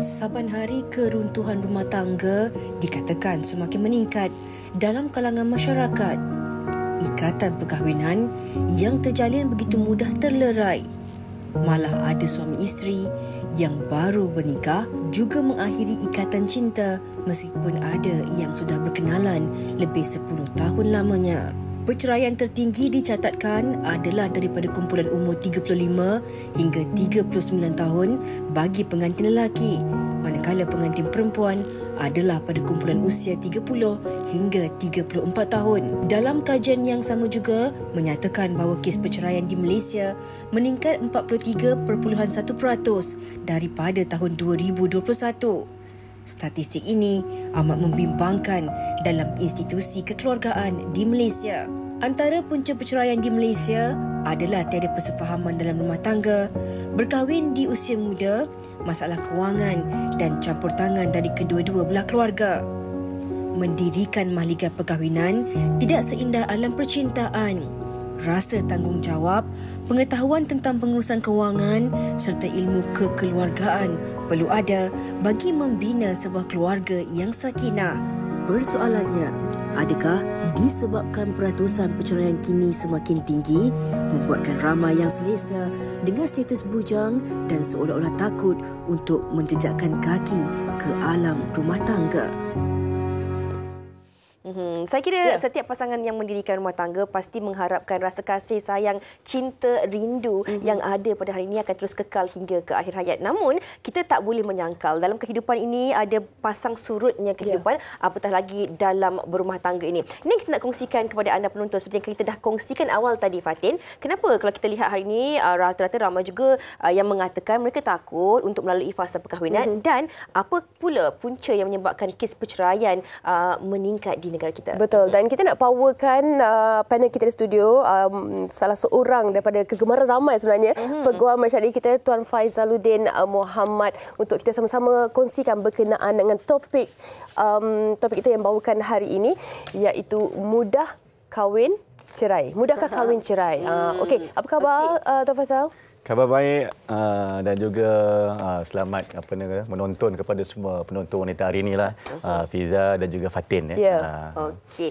Saban hari keruntuhan rumah tangga dikatakan semakin meningkat dalam kalangan masyarakat. Ikatan perkahwinan yang terjalin begitu mudah terlerai. Malah ada suami isteri yang baru bernikah juga mengakhiri ikatan cinta meskipun ada yang sudah berkenalan lebih 10 tahun lamanya. Perceraian tertinggi dicatatkan adalah daripada kumpulan umur 35 hingga 39 tahun bagi pengantin lelaki, manakala pengantin perempuan adalah pada kumpulan usia 30 hingga 34 tahun. Dalam kajian yang sama juga menyatakan bahawa kes perceraian di Malaysia meningkat 43.1% daripada tahun 2021. Statistik ini amat membimbangkan dalam institusi kekeluargaan di Malaysia. Antara punca perceraian di Malaysia adalah tiada persefahaman dalam rumah tangga, berkahwin di usia muda, masalah kewangan dan campur tangan dari kedua-dua belah keluarga. Mendirikan mahligai perkahwinan tidak seindah alam percintaan. Rasa tanggungjawab, pengetahuan tentang pengurusan kewangan serta ilmu kekeluargaan perlu ada bagi membina sebuah keluarga yang sakinah. Persoalannya, adakah disebabkan peratusan perceraian kini semakin tinggi membuatkan ramai yang selesa dengan status bujang dan seolah-olah takut untuk menjejakkan kaki ke alam rumah tangga? Saya kira setiap pasangan yang mendirikan rumah tangga pasti mengharapkan rasa kasih, sayang, cinta, rindu yang ada pada hari ini akan terus kekal hingga ke akhir hayat. Namun, kita tak boleh menyangkal dalam kehidupan ini ada pasang surutnya kehidupan, apatah lagi dalam berumah tangga ini. Ini kita nak kongsikan kepada anda penonton seperti yang kita dah kongsikan awal tadi, Fatin. Kenapa kalau kita lihat hari ini rata-rata ramai juga yang mengatakan mereka takut untuk melalui fasa perkahwinan dan apa pula punca yang menyebabkan kes perceraian meningkat di negara kita. Betul, dan kita nak powerkan panel kita di studio, salah seorang daripada kegemaran ramai sebenarnya, peguam masyarakat kita Tuan Faizaluddin Muhammad, untuk kita sama-sama kongsikan berkenaan dengan topik kita yang bawakan hari ini, iaitu mudah kahwin cerai. Mudahkah kahwin cerai? Okey, apa khabar Tuan Faizal? Khabar baik dan juga selamat menonton kepada semua penonton wanita hari inilah, Fiza dan juga Fatin. Okey.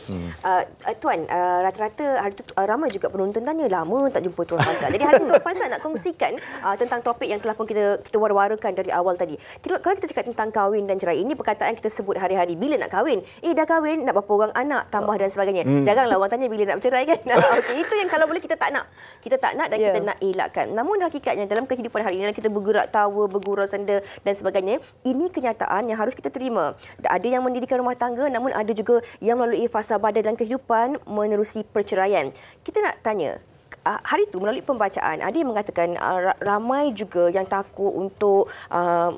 Tuan, rata-rata hari itu ramai juga penonton tanya lama tak jumpa Tuan Faizal. Jadi hari ini Tuan Faizal nak kongsikan tentang topik yang telah pun kita war-warakan dari awal tadi. Kalau kita cakap tentang kahwin dan cerai, ini perkataan kita sebut hari-hari. Bila nak kahwin? Dah kahwin, nak berapa orang anak, tambah dan sebagainya. Janganlah orang tanya bila nak bercerai kan. Okey, itu yang kalau boleh kita tak nak. Kita tak nak dan kita nak elakkan. Namun hakikatnya dalam kehidupan hari ini kita bergerak tawa, bergurau senda dan sebagainya, ini kenyataan yang harus kita terima. Ada yang mendirikan rumah tangga namun ada juga yang melalui fasa badai dalam kehidupan menerusi perceraian. Kita nak tanya, hari itu melalui pembacaan ada yang mengatakan ramai juga yang takut untuk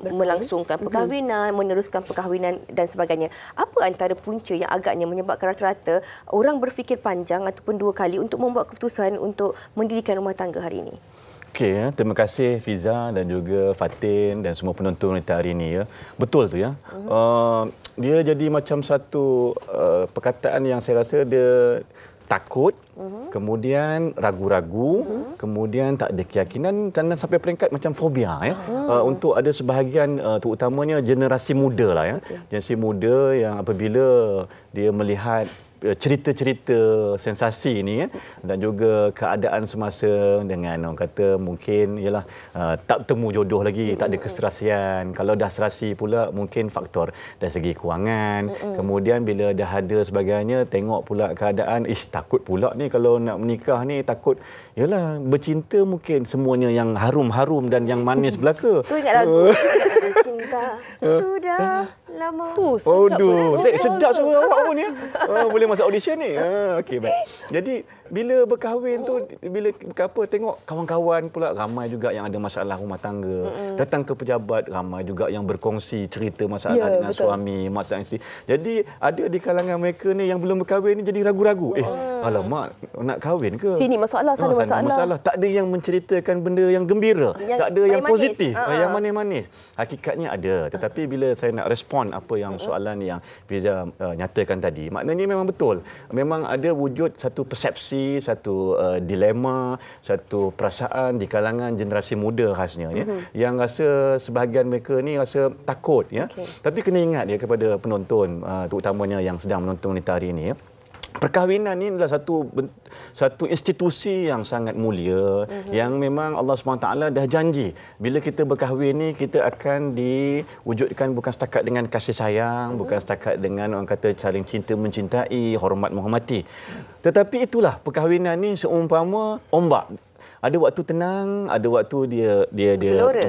melangsungkan perkahwinan, meneruskan perkahwinan dan sebagainya. Apa antara punca yang agaknya menyebabkan rata-rata orang berfikir panjang ataupun dua kali untuk membuat keputusan untuk mendirikan rumah tangga hari ini? Okey, terima kasih Fiza dan juga Fatin dan semua penonton kita hari ini. Betul tu ya. Dia jadi macam satu perkataan yang saya rasa dia takut, kemudian ragu-ragu, kemudian tak ada keyakinan dan sampai peringkat macam fobia ya. Untuk ada sebahagian terutamanya generasi muda lah ya. Generasi muda yang apabila dia melihat cerita-cerita sensasi ini dan juga keadaan semasa dengan orang kata mungkin ialah tak bertemu jodoh lagi, tak ada keserasian. Kalau dah serasi pula mungkin faktor dari segi kewangan. Kemudian bila dah ada sebagainya, tengok pula keadaan, takut pula ni kalau nak menikah ni, takut ialah bercinta mungkin semuanya yang harum-harum dan yang manis belaka. Tu ingat lagu cinta sudah lama. Sedap suara awak pun ya. Boleh masuk audition ni. Okey, baik. Jadi bila berkahwin tu, bila tengok kawan-kawan pula ramai juga yang ada masalah rumah tangga. Datang ke pejabat ramai juga yang berkongsi cerita masalah dengan suami, masalah isteri. Jadi ada di kalangan mereka ni yang belum berkahwin ni jadi ragu-ragu. Alamak, nak kahwin ke? Sini masalah, sana masalah. Tak ada yang menceritakan benda yang gembira, tak ada yang positif, manis. yang manis-manis. Hakikatnya ada, tetapi bila saya nak respon beyond apa yang soalan yang Fiza nyatakan tadi. Maknanya memang betul. Memang ada wujud satu persepsi, satu dilema, satu perasaan di kalangan generasi muda khasnya ya, yang rasa sebahagian mereka ni rasa takut ya. Tapi kena ingat ya kepada penonton, terutamanya yang sedang menonton wanita hari ini ya. Perkahwinan ini adalah satu institusi yang sangat mulia yang memang Allah SWT dah janji bila kita berkahwin ni kita akan diwujudkan bukan setakat dengan kasih sayang, bukan setakat dengan orang kata saling cinta mencintai, hormat menghormati. Tetapi itulah perkahwinan ni seumpama ombak. Ada waktu tenang, ada waktu dia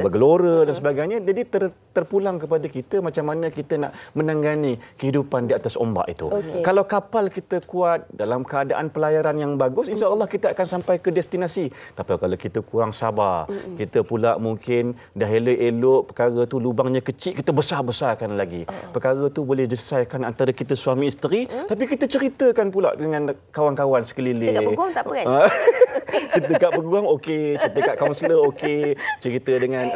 bergelora dan sebagainya. Jadi terpulang kepada kita macam mana kita nak menangani kehidupan di atas ombak itu. Kalau kapal kita kuat dalam keadaan pelayaran yang bagus, insya-Allah kita akan sampai ke destinasi. Tapi kalau kita kurang sabar, kita pula mungkin dah elok-elok perkara tu lubangnya kecil, kita besar-besarkan lagi. Perkara tu boleh diselesaikan antara kita suami isteri, tapi kita ceritakan pula dengan kawan-kawan sekeliling. Kita kat peguam tak apa kan? Kita kat peguam okey, cerita kat kaunselor okey, cerita dengan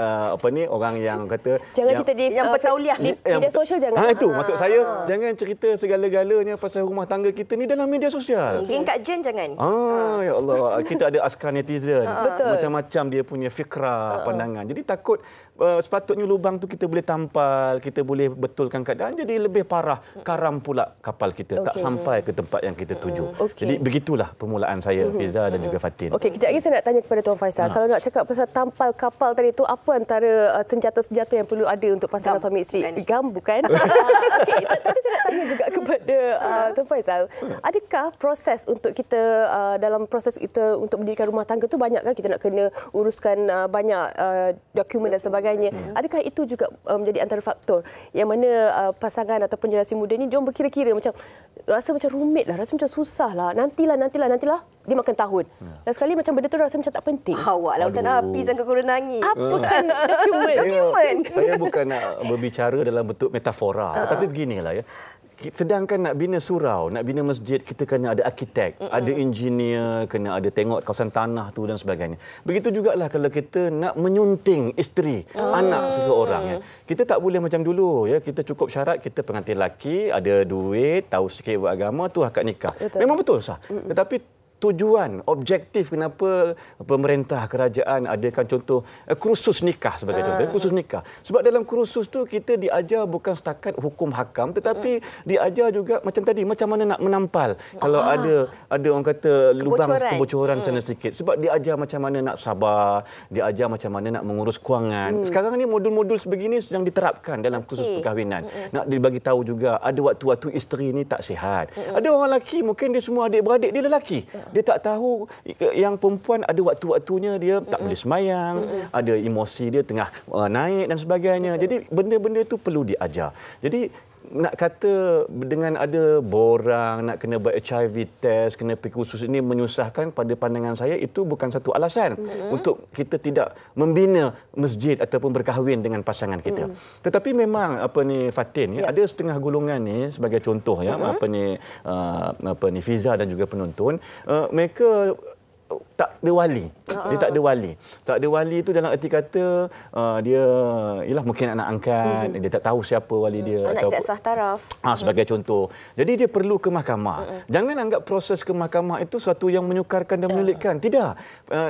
orang yang kata jangan cerita di yang bertauliah di media sosial, jangan. Itu maksud saya, jangan cerita segala-galanya pasal rumah tangga kita ni dalam media sosial. Geng Kak Jen jangan. Ya Allah, kita ada askar netizen. Betul. Macam-macam dia punya fikrah, pandangan. Jadi takut sepatutnya lubang tu kita boleh tampal, kita boleh betulkan keadaan, jadi lebih parah, karam pula kapal kita, tak sampai ke tempat yang kita tuju. Jadi begitulah permulaan saya, Fiza dan juga Fatin. Okey, kejap lagi saya nak tanya kepada Tuan Faisal. Kalau nak cakap pasal tampal kapal tadi tu, apa antara senjata-senjata yang perlu ada untuk pasangan suami isteri? Gam, bukan? Okey, tapi saya nak tanya juga kepada Tuan Faisal. Adakah proses untuk kita, dalam proses kita untuk mendirikan rumah tangga tu banyak kan kita nak kena uruskan banyak dokumen dan sebagainya. Adakah itu juga menjadi antara faktor yang mana pasangan atau generasi muda ni diorang berkira-kira macam rasa macam rumit lah, rasa macam susah lah, nantilah dia makan tahun. Dan sekali macam benda tu rasa macam tak penting. Awak lautan api sangka korang nangis. Apa kan dokumen? Saya bukan nak berbicara dalam bentuk metafora, tetapi beginilah ya. Sedangkan nak bina surau, nak bina masjid, kita kena ada arkitek, ada engineer, kena ada tengok kawasan tanah tu dan sebagainya. Begitu jugalah kalau kita nak menyunting isteri, anak seseorang ya. Kita tak boleh macam dulu ya, kita cukup syarat kita pengantin lelaki, ada duit, tahu sikit beragama, tu akad nikah. Memang betul sah. Tetapi tujuan, objektif kenapa pemerintah, kerajaan adakan contoh kursus nikah sebagai contoh, kursus nikah. Sebab dalam kursus tu kita diajar bukan setakat hukum hakam, tetapi diajar juga macam tadi, macam mana nak menampal. Kalau ada orang kata lubang kebocoran sana sikit. Sebab diajar macam mana nak sabar, diajar macam mana nak mengurus kewangan. Sekarang ni modul-modul sebegini sedang diterapkan dalam kursus perkahwinan. Nak dibagi tahu juga ada waktu-waktu isteri ni tak sihat. Ada orang lelaki mungkin dia semua adik-beradik dia lelaki. Dia tak tahu yang perempuan ada waktu-waktunya dia tak boleh semayang, ada emosi dia tengah naik dan sebagainya. Jadi benda-benda itu perlu diajar. Jadi nak kata dengan ada borang, nak kena buat HIV test, kena pergi kursus ini menyusahkan, pada pandangan saya itu bukan satu alasan untuk kita tidak membina masjid ataupun berkahwin dengan pasangan kita. Tetapi memang Fatin ada setengah golongan ni sebagai contoh ya, Fiza dan juga penonton, mereka tak ada wali. Dia tak ada wali. Tak ada wali itu dalam erti kata dia ialah mungkin anak angkat, dia tak tahu siapa wali dia anak tidak sah taraf. Sebagai contoh. Jadi dia perlu ke mahkamah. Jangan anggap proses ke mahkamah itu suatu yang menyukarkan dan menyulitkan. Tidak.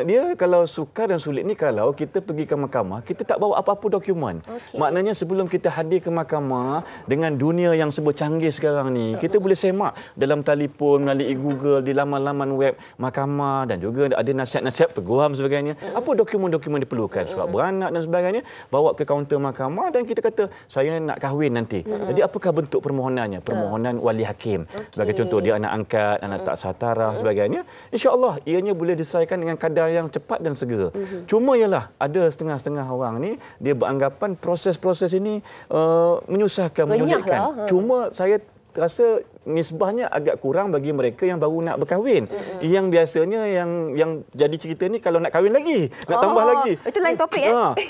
Dia kalau sukar dan sulit ni kalau kita pergi ke mahkamah, kita tak bawa apa-apa dokumen. Maknanya sebelum kita hadir ke mahkamah dengan dunia yang serba canggih sekarang ni, kita boleh semak dalam telefon, melalui Google, di laman-laman web mahkamah dan juga ada nasihat-nasihat peguam sebagainya. Apa dokumen-dokumen diperlukan? Surat beranak dan sebagainya. Bawa ke kaunter mahkamah dan kita kata, saya nak kahwin nanti. Jadi apakah bentuk permohonannya? Permohonan wali hakim. Sebagai contoh, dia anak angkat, anak tak sah taraf sebagainya. InsyaAllah, ianya boleh diselesaikan dengan kadar yang cepat dan segera. Cuma ialah, ada setengah-setengah orang ni, dia beranggapan proses-proses ini menyusahkan, menyulitkan. Cuma saya rasa nisbahnya agak kurang bagi mereka yang baru nak berkahwin. Yang biasanya yang jadi cerita ni kalau nak kahwin lagi, nak tambah lagi. Itu lain topik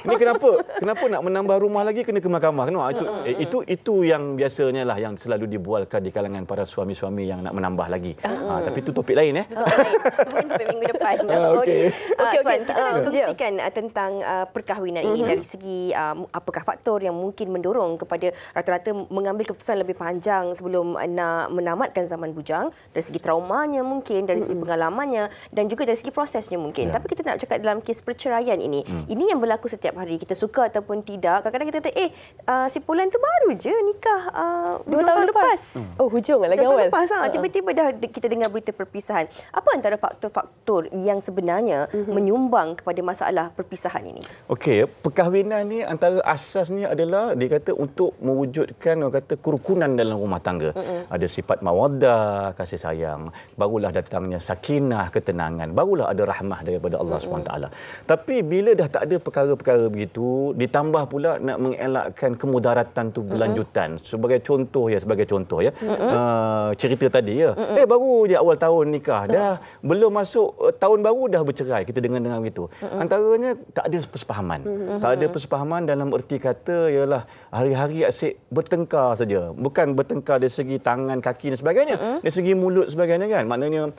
Ini kenapa nak menambah rumah lagi kena ke mahkamah. Itu yang biasanya lah yang selalu dibualkan di kalangan para suami-suami yang nak menambah lagi. Tapi itu topik lain Mungkin topik minggu depan. Okey. Tuan, kita nak kongsikan tentang perkahwinan ini dari segi apakah faktor yang mungkin mendorong kepada rata-rata mengambil keputusan lebih panjang sebelum nak menamatkan zaman bujang, dari segi traumanya mungkin, dari segi pengalamannya dan juga dari segi prosesnya mungkin. Tapi kita nak cakap dalam kes perceraian ini. Ini yang berlaku setiap hari, kita suka ataupun tidak. Kadang-kadang kita kata si Pulan tu baru je nikah 2 tahun lepas. Hujung lagi awal. Tiba-tiba dah kita dengar berita perpisahan. Apa antara faktor-faktor yang sebenarnya menyumbang kepada masalah perpisahan ini? Okey, perkahwinan ni antara asasnya adalah dia kata untuk mewujudkan orang kata kerukunan dalam rumah tangga. Ada sifat mawaddah, kasih sayang, barulah datangnya sakinah, ketenangan, barulah ada rahmah daripada Allah SWT. Tapi bila dah tak ada perkara-perkara begitu, ditambah pula nak mengelakkan kemudaratan tu berlanjutan. Sebagai contoh cerita tadi baru je awal tahun nikah, dah belum masuk tahun baru dah bercerai, kita dengar begitu. Antaranya tak ada persefahaman. Tak ada persefahaman dalam erti kata ialah hari-hari asyik bertengkar saja. Bukan bertengkar dari segi tangan, kaki dan sebagainya. Dari segi mulut sebagainya kan. Maknanya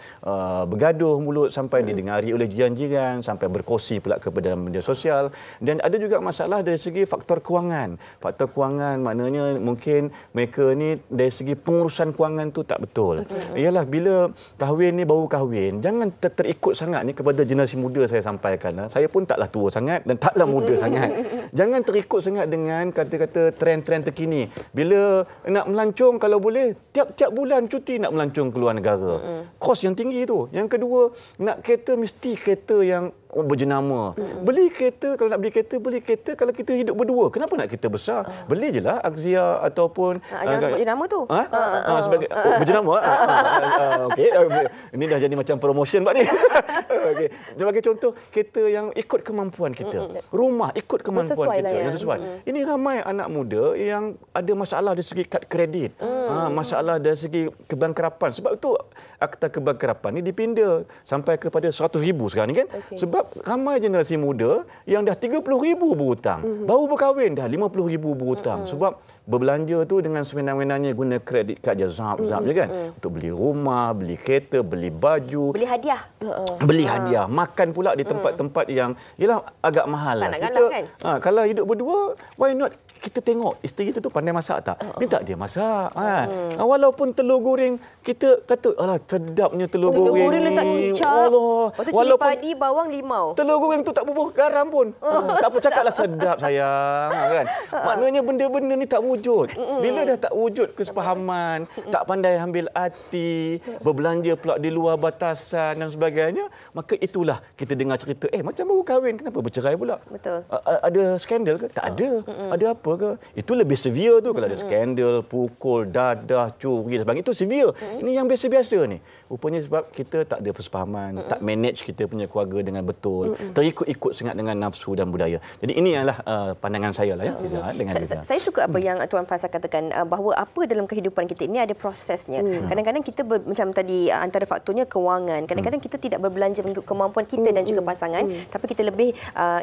bergaduh mulut sampai didengari oleh jiran-jiran, sampai berkongsi pula kepada media sosial. Dan ada juga masalah dari segi faktor kewangan. Faktor kewangan maknanya mungkin mereka ni dari segi pengurusan kewangan tu tak betul. Ialah bila kahwin ni baru kahwin, jangan terikut sangat ni kepada generasi muda saya sampaikan. Saya pun taklah tua sangat dan taklah muda sangat. Jangan terikut sangat dengan kata-kata trend-trend terkini. Bila nak melancong kalau boleh tiap-tiap bulan cuti nak melancong ke luar negara. Kos yang tinggi tu. Yang kedua, nak kereta mesti kereta yang berjenama. Beli kereta, kalau nak beli kereta, beli kereta kalau kita hidup berdua. Kenapa nak kereta besar? Beli je lah Axia ataupun jangan sebut jenama tu. Sebagai berjenama. Okey. Ini dah jadi macam promotion Pak ni. Okey. Sebagai contoh, kereta yang ikut kemampuan kita. Rumah ikut kemampuan kita. Yang sesuai. Ini ramai anak muda yang ada masalah dari segi kad kredit. Masalah dari segi kebangkrapan. Sebab itu akta kebangkrapan ni dipinda sampai kepada 100,000 sekarang ni kan. Sebab ramai generasi muda yang dah 30,000 berhutang. Baru berkahwin dah 50,000 berhutang. Sebab berbelanja tu dengan sewenang-wenangnya guna kredit kad je zap je kan. Untuk beli rumah, beli kereta, beli baju, beli hadiah. Beli hadiah, makan pula di tempat-tempat yang yalah agak mahal lah. Tak nak galak kan? Kalau hidup berdua, why not kita tengok isteri kita tu pandai masak tak? Ni tak dia masak. Walaupun telur goreng kita kata alah sedapnya telur goreng. Telur goreng letak kicap. Walaupun padi, bawang, limau. Telur goreng tu tak bubuh garam pun. Tak apa cakaplah sedap sayang kan. Maknanya benda-benda ni tak wujud. Bila dah tak wujud kesepahaman, tak pandai ambil hati, berbelanja pula di luar batasan dan sebagainya, maka itulah kita dengar cerita macam baru kahwin kenapa bercerai pula? Betul. Ada skandal ke? Tak ada. Ada apa ke? Itu lebih severe tu kalau ada skandal, pukul, dadah, curi dan sebagainya. Itu severe. Ini yang biasa-biasa ni. Rupanya sebab kita tak ada persefahaman, tak manage kita punya keluarga dengan betul, terikut-ikut sangat dengan nafsu dan budaya. Jadi ini adalah pandangan saya lah dengan saya suka apa yang Tuan Faisal katakan, bahawa apa dalam kehidupan kita ini ada prosesnya. Kadang-kadang kita macam tadi antara faktornya kewangan. Kadang-kadang kita tidak berbelanja mengikut kemampuan kita dan juga pasangan, tapi kita lebih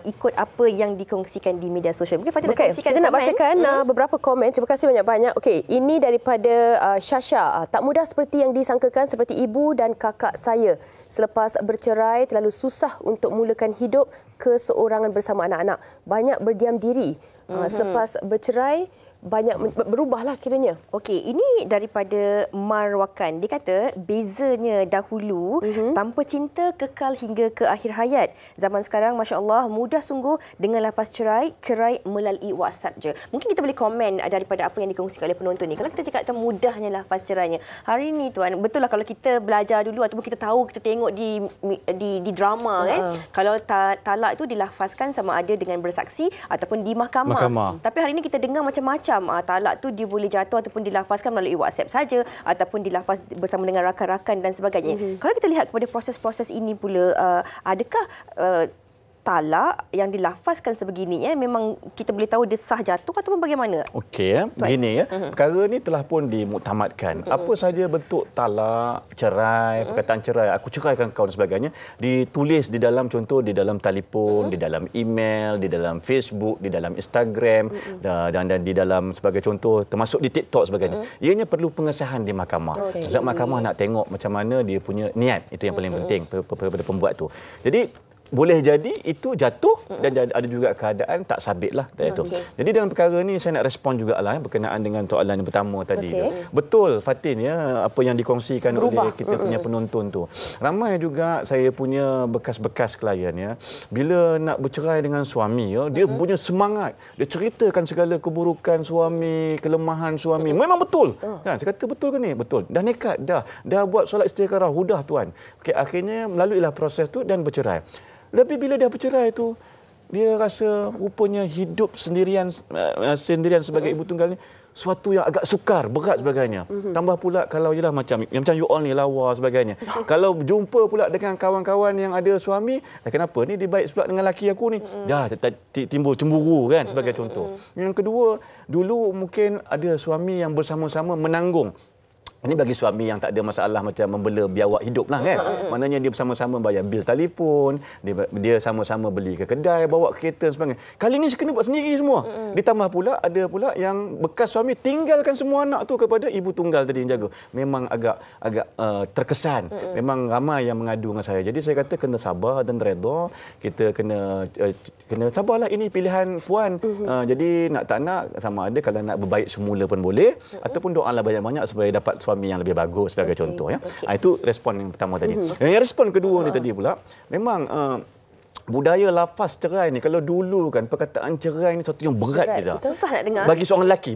ikut apa yang dikongsikan di media sosial. Mungkin Fatih nak kongsikan kita nak bacakan beberapa komen. Terima kasih banyak-banyak. Okey, ini daripada Syasha. Tak mudah seperti yang disangkakan, seperti ibu dan kakak saya. Selepas bercerai, terlalu susah untuk mulakan hidup keseorangan bersama anak-anak. Banyak berdiam diri. Selepas bercerai, banyak berubahlah kiranya. Okey, ini daripada Marwakan. Dia kata bezanya dahulu tanpa cinta kekal hingga ke akhir hayat. Zaman sekarang masya-Allah mudah sungguh dengan lafaz cerai melalui WhatsApp je. Mungkin kita boleh komen daripada apa yang dikongsikan oleh penonton ni. Kalau kita cakap tentang mudahnya lafaz cerainya. Hari ni tuan, betul lah kalau kita belajar dulu ataupun kita tahu, kita tengok di drama kan. Kalau talak itu dilafazkan sama ada dengan bersaksi ataupun di mahkamah. Tapi hari ni kita dengar macam-macam. Talak tu dia boleh jatuh ataupun dilafazkan melalui WhatsApp saja ataupun dilafaz bersama dengan rakan-rakan dan sebagainya. Kalau kita lihat kepada proses-proses ini pula, adakah talak yang dilafazkan sebegini, memang kita boleh tahu dia sah jatuh ataupun bagaimana? Okey, begini perkara ni telah pun dimuktamadkan. Apa saja bentuk talak, cerai, perkataan cerai, aku ceraikan kau dan sebagainya, ditulis di dalam, contoh di dalam telefon, di dalam email, di dalam Facebook, di dalam Instagram dan di dalam sebagai contoh termasuk di TikTok sebagainya. Ianya perlu pengesahan di mahkamah. Sebab mahkamah nak tengok macam mana dia punya niat, itu yang paling penting pada pembuat tu. Jadi boleh jadi itu jatuh dan ada juga keadaan tak sabitlah itu. Jadi dalam perkara ni saya nak respon jugalah berkenaan dengan soalan yang pertama tadi. Betul Fatin apa yang dikongsikan oleh kita punya penonton tu. Ramai juga saya punya bekas-bekas klien bila nak bercerai dengan suami dia punya semangat. Dia ceritakan segala keburukan suami, kelemahan suami. Memang betul. Kan saya kata betul ke ni? Betul. Dah nekat dah buat solat istikharah hudah tuan. Okey, akhirnya melaluilah proses tu dan bercerai. Lebih bila dah bercerai tu, dia rasa rupanya hidup sendirian sebagai ibu tunggal ni suatu yang agak sukar, berat sebagainya. Tambah pula kalau jelah macam you all ni lawa sebagainya. Kalau jumpa pula dengan kawan-kawan yang ada suami, kenapa ni dia baik pula dengan laki aku ni? Dah timbul cemburu kan sebagai contoh. Yang kedua, dulu mungkin ada suami yang bersama-sama menanggung. Ini bagi suami yang tak ada masalah macam membela biawak hidup lah kan. Maknanya dia bersama-sama bayar bil telefon, dia sama-sama beli ke kedai, bawa kereta dan sebagainya. Kali ni saya kena buat sendiri semua. Ditambah pula ada pula yang bekas suami tinggalkan semua anak tu kepada ibu tunggal tadi yang jaga. Memang agak terkesan. Memang ramai yang mengadu dengan saya. Jadi saya kata kena sabar dan redha. Kita kena sabarlah, ini pilihan puan. Jadi nak tak nak sama ada kalau nak berbaik semula pun boleh ataupun doalah banyak-banyak supaya dapat suami yang lebih bagus sebagai contoh itu respon yang pertama tadi. Yang respon kedua ni tadi pula memang budaya lafaz cerai ni, kalau dulu kan perkataan cerai ni satu yang berat kita. Susah nak dengar. Bagi seorang lelaki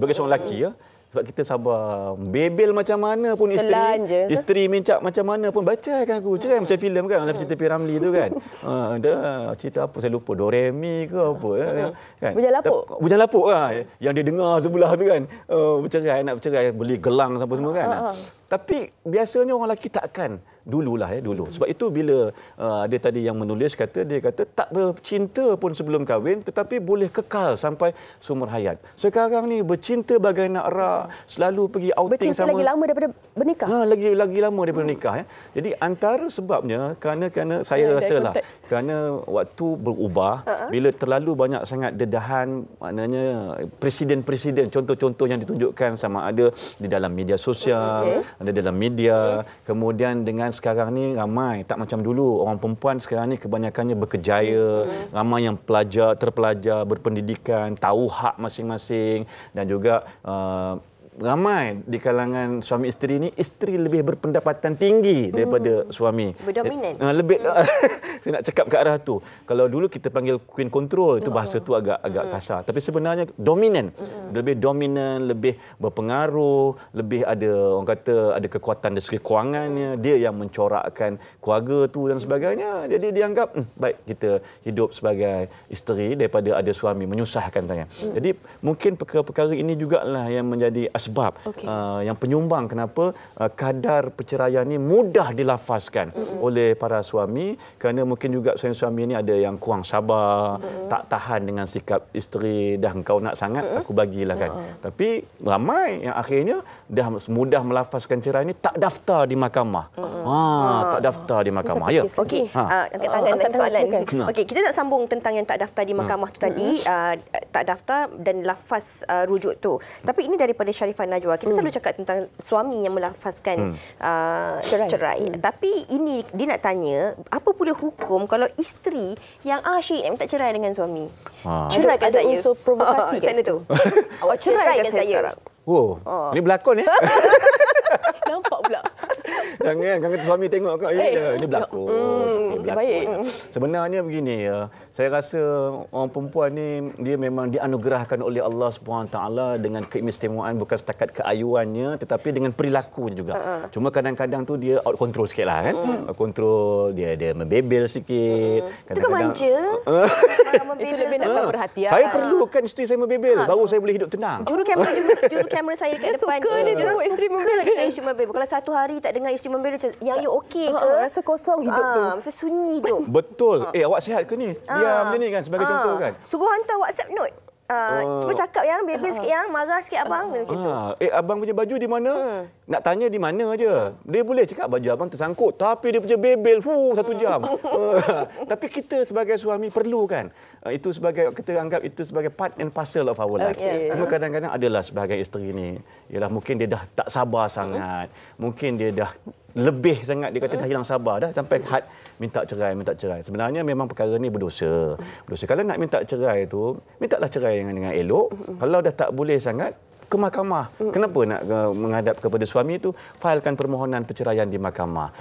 sebab kita sabar. Bebel macam mana pun isteri minta macam mana pun bacaikan aku. Cerai macam filem kan, dalam cerita P. Ramlee tu kan. Dah cerita apa saya lupa, Doremi ke apa kan. Bujang lapuk yang dia dengar sebelah tu kan. Nak bercerai beli gelang apa semua kan. Tapi biasanya orang lelaki takkan. Dulu. Sebab itu bila ada tadi yang menulis dia kata tak bercinta pun sebelum kahwin tetapi boleh kekal sampai seumur hayat. Sekarang ni bercinta bagai nak rak, selalu pergi outing bercinta sama. Bercinta lagi lama daripada bernikah. Lagi lama daripada nikah Jadi antara sebabnya kerana saya rasalah kerana waktu berubah bila terlalu banyak sangat dedahan, maknanya presiden-presiden, contoh-contoh yang ditunjukkan sama ada di dalam media sosial, ada dalam media, kemudian dengan sekarang ni ramai tak macam dulu, orang perempuan sekarang ni kebanyakannya berkejaya, ramai yang terpelajar, berpendidikan, tahu hak masing-masing dan juga ramai di kalangan suami isteri ni, isteri lebih berpendapatan tinggi daripada suami. Berdominan. Saya nak cakap ke arah tu. Kalau dulu kita panggil queen control, itu bahasa tu agak kasar. Tapi sebenarnya dominan. Lebih dominan, lebih berpengaruh, lebih ada orang kata ada kekuatan dari segi kewangannya, dia yang mencorakkan keluarga tu dan sebagainya. Jadi dianggap baik kita hidup sebagai isteri daripada ada suami menyusahkan tanya. Jadi mungkin perkara-perkara ini jugalah yang menjadi sebab yang penyumbang kenapa kadar perceraian ni mudah dilafazkan oleh para suami, kerana mungkin juga suami ni ada yang kurang sabar, tak tahan dengan sikap isteri, dah engkau nak sangat aku bagilah kan. Tapi ramai yang akhirnya dah mudah melafazkan cerai ni tak daftar di mahkamah. Tak daftar di mahkamah. Ya. Okey, angkat tangan nak soalan. Okey, kita nak sambung tentang yang tak daftar di mahkamah tu tadi, tak daftar dan lafaz rujuk tu. Tapi ini daripada Sharifah Najwa. Kita selalu cakap tentang suami yang melafazkan cerai. Tapi ini dia nak tanya, apa pula hukum kalau isteri yang asyik nak minta cerai dengan suami? Ceraikan saya. Ada unsur provokasi macam mana tu? Awak ceraikan saya sekarang. Ini berlakon Nampak pula. Jangan suami tengok kau. Ini berlakon. Sebaik. Sebenarnya begini, saya rasa orang perempuan ni dia memang dianugerahkan oleh Allah SWT dengan keistimewaan bukan setakat keayuannya tetapi dengan perilakunya juga. Cuma kadang-kadang tu dia out control sikitlah kan. Out control, dia membebel sikit. Itu kan manja. Itu lebih nak perhatian. Saya perlukan isteri saya membebel baru saya boleh hidup tenang. Juru kamera saya kat depan. Suka dia semua isteri membebel. Kalau satu hari tak dengar isteri membela macam, yang you okey ke? Rasa kosong hidup tu. Macam sunyi tu. Betul. Awak sihat ke ni? Diam macam ni kan sebagai contoh kan. Suruh hantar WhatsApp note. Cuba cakap yang bebel sikit, yang marah sikit abang, macam tu. Abang punya baju di mana? Nak tanya di mana aja. Dia boleh cakap baju abang tersangkut, tapi dia punya bebel 1 jam. Tapi kita sebagai suami perlu kan. Itu sebagai, kita anggap itu sebagai part and parcel of our life. Cuma kadang-kadang adalah sebagai isteri ni, ialah mungkin dia dah tak sabar sangat. Mungkin dia dah lebih sangat, dia kata dah hilang sabar dah sampai had minta cerai. Sebenarnya memang perkara ni berdosa. Kalau nak minta cerai tu, mintalah cerai dengan elok. Kalau dah tak boleh sangat, ke mahkamah. Kenapa nak menghadap kepada suami itu? Failkan permohonan perceraian di mahkamah.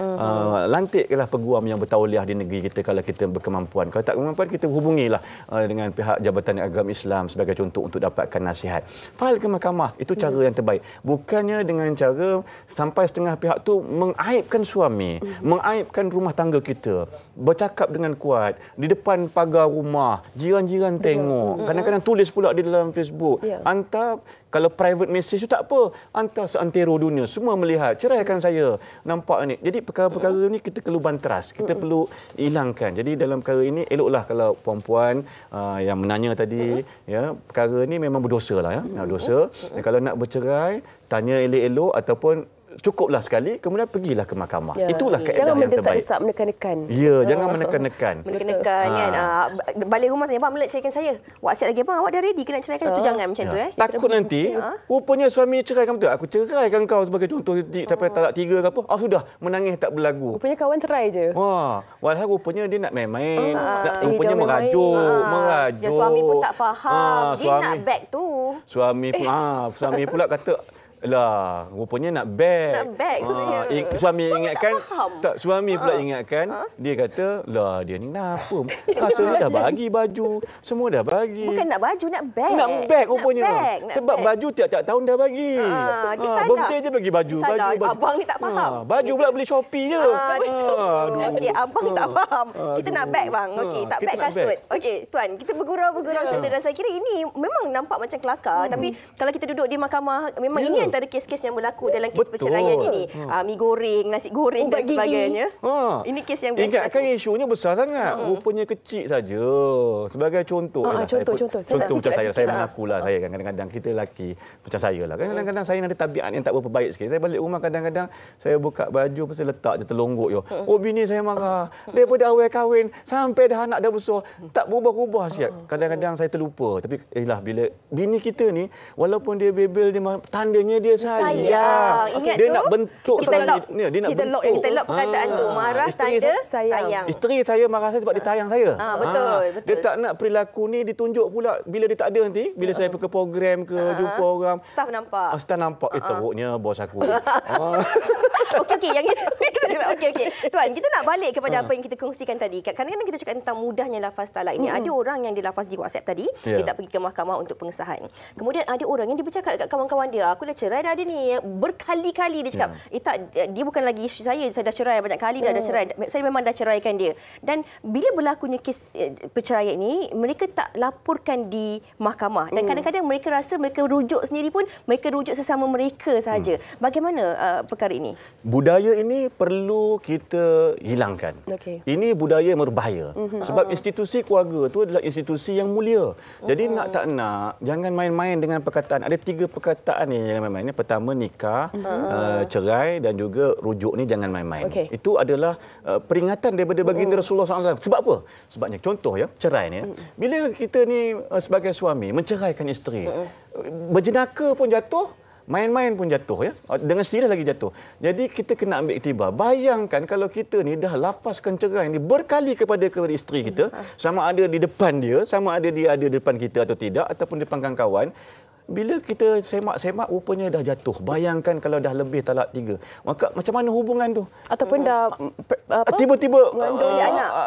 Lantiklah peguam yang bertauliah di negeri kita kalau kita berkemampuan. Kalau tak berkemampuan, kita hubungilah dengan pihak Jabatan Agama Islam sebagai contoh untuk dapatkan nasihat. Fail ke mahkamah. Itu cara yang terbaik. Bukannya dengan cara sampai setengah pihak tu mengaibkan suami, mengaibkan rumah tangga kita. Bercakap dengan kuat di depan pagar rumah, jiran-jiran tengok. Kadang-kadang tulis pula di dalam Facebook. Hantar, kalau private message tu tak apa, hantar seantero dunia, semua melihat, ceraikan saya. Nampak ni. Jadi perkara-perkara ni kita perlu banteras, kita perlu hilangkan. Jadi dalam perkara ini eloklah kalau perempuan yang menanya tadi, ya, perkara ni memang berdosa lah, ya. Berdosa. Dan kalau nak bercerai, tanya elok-elok ataupun cukuplah sekali, kemudian pergilah ke mahkamah. Itulah kaedah jangan yang terbaik. Jangan mendesak-desak, menekan-nekan. Ya, jangan menekan-nekan. Menekan kan. Balik rumah tanya, bang, boleh ceraikan saya? WhatsApp lagi, bang, awak dah ready ke nak ceraikan? Itu jangan macam tu. Takut nanti, rupanya suami ceraikan betul. Aku ceraikan kau sebagai contoh sampai talak 3 ke apa. Sudah, menangis tak berlagu. Rupanya kawan terai je. Walhal rupanya dia nak main-main. Rupanya merajuk. Dia suami pun tak faham. Dia nak back tu. Suami pula kata, lah, rupanya nak back. Nak back sebenarnya. Suami ingatkan, suami pula ingatkan, dia kata, lah dia ni kenapa? Rasanya dah bagi baju, semua dah bagi. Bukan nak baju, nak back. Nak back rupanya. Nak sebab back. Baju tiap-tiap tahun dah bagi. Dia salah. Birthday je bagi baju. Salah. Baju. Abang ni tak faham. Baju pula beli Shopee je. Okey, abang tak faham. Kita nak back, bang. Okey, tak back kasut. Okey, tuan, kita bergurau-gurau senda dan saya kira ini memang nampak macam kelakar, tapi kalau kita duduk di mahkamah, memang ini antara kes-kes yang berlaku dalam kes perceraian ini. Mi goreng, nasi goreng dan sebagainya. Ini kes yang biasa. Ingatkan isunya besar sangat. Rupanya kecil saja. Sebagai contoh. Contoh macam saya mengakulah. Saya kan kadang-kadang kita lelaki macam saya lah. Kadang-kadang saya ada tabiat yang tak berapa baik sikit. Saya balik rumah kadang-kadang saya buka baju pasal letak je terlonggok je. Bini saya marah. Daripada awal kahwin sampai dah anak dah besar, tak berubah-ubah siap. Kadang-kadang saya terlupa. Tapi bila bini kita ni, walaupun dia bebel, dia tandanya dia sayang. Ingat dia tu, nak bentuk kita lock. Dia nak bentuk. Kita lock perkataan tu. Marah tanda sayang. Isteri saya marah saya sebab dia sayang saya. Betul. Dia tak nak perilaku ni ditunjuk pula bila dia tak ada nanti. Bila saya pergi program ke jumpa orang. Staff nampak. Staff nampak. Teruknya bos aku. Okey. Yang itu. Okey. Tuan, kita nak balik kepada apa yang kita kongsikan tadi. Kadang-kadang kita cakap tentang mudahnya lafaz talak ini. Ada orang yang dilafaz di WhatsApp tadi, dia tak pergi ke mahkamah untuk pengesahan. Kemudian ada orang yang dia bercakap dekat kawan-kawan dia, aku dah cerai dah ada ni. Berkali-kali dia cakap, tak, dia bukan lagi isu saya dah cerai banyak kali dah cerai. Saya memang dah ceraikan dia. Dan bila berlakunya kes perceraian ini, mereka tak laporkan di mahkamah. Dan kadang-kadang mereka rasa mereka rujuk sendiri pun, mereka rujuk sesama mereka sahaja. Bagaimana perkara ini? Budaya ini perlu kita hilangkan. Ini budaya yang berbahaya. Sebab institusi keluarga itu adalah institusi yang mulia. Jadi nak tak nak, jangan main-main dengan perkataan. Ada 3 perkataan ni jangan main-main. Pertama, nikah, cerai dan juga rujuk ni jangan main-main. Itu adalah peringatan daripada baginda Rasulullah SAW. Sebab apa? Sebabnya contoh ya, cerai ni. Bila kita ni sebagai suami menceraikan isteri, berjenaka pun jatuh, main-main pun jatuh ya. Dengan sirah lagi jatuh. Jadi kita kena ambil iktibar. Bayangkan kalau kita ni dah lapaskan cerai ni berkali kepada isteri kita, sama ada di depan dia, sama ada dia ada di depan kita atau tidak, ataupun depan kawan-kawan. Bila kita semak-semak rupanya dah jatuh. Bayangkan kalau dah lebih talak 3. Maka macam mana hubungan tu? Ataupun dah tiba-tiba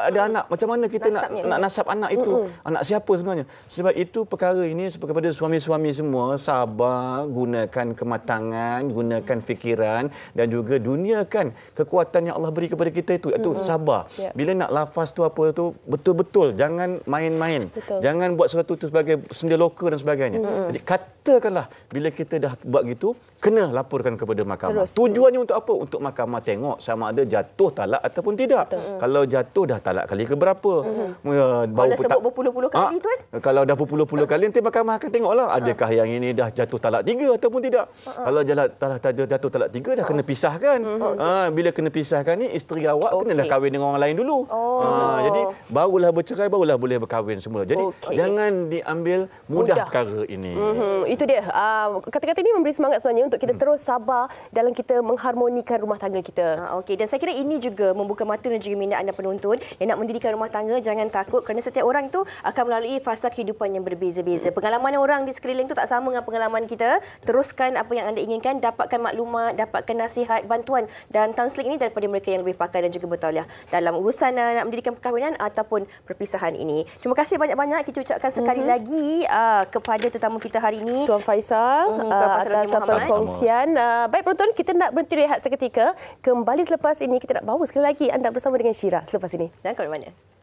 ada anak. Macam mana kita nak nasab anak itu? Anak siapa sebenarnya? Sebab itu perkara ini kepada suami-suami semua, sabar, gunakan kematangan, gunakan fikiran dan juga duniakan kekuatan yang Allah beri kepada kita itu. Itu sabar. Bila nak lafaz tu apa tu, betul-betul jangan main-main. Jangan buat sesuatu itu sebagai sendia loka dan sebagainya. Jadi katakanlah bila kita dah buat gitu, kena laporkan kepada mahkamah. Terus. Tujuannya untuk apa? Untuk mahkamah tengok sama ada jatuh talak ataupun tidak. Kalau jatuh dah talak kali ke berapa? Kalau sebut berpuluh-puluh kali, Tuan. Kalau dah berpuluh-puluh kali, nanti mahkamah akan tengoklah adakah yang ini dah jatuh talak 3 ataupun tidak. Kalau jatuh talak 3 dah kena pisahkan. Bila kena pisahkan ni, isteri awak kenalah kahwin dengan orang lain dulu. Jadi barulah bercerai, barulah boleh berkahwin semula. Jadi jangan diambil mudah perkara ini. Itu dia. Kata-kata ini memberi semangat sebenarnya untuk kita terus sabar dalam kita mengharmonikan rumah tangga kita. Okey, dan saya kira ini juga membuka mata dan juga minda anda penonton yang nak mendirikan rumah tangga. Jangan takut kerana setiap orang itu akan melalui fasa kehidupan yang berbeza-beza. Pengalaman orang di sekeliling itu tak sama dengan pengalaman kita. Teruskan apa yang anda inginkan, dapatkan maklumat, dapatkan nasihat, bantuan dan kaunseling ini daripada mereka yang lebih pakar dan juga bertauliah dalam urusan nak mendirikan perkahwinan ataupun perpisahan ini. Terima kasih banyak-banyak kita ucapkan sekali lagi kepada tetamu kita hari ini, Tuan Faisal, atas perkongsian. Baik penonton, kita nak berhenti rehat seketika. Kembali selepas ini, kita nak bawa sekali lagi anda bersama dengan Syira selepas ini. Jangan ke mana-mana.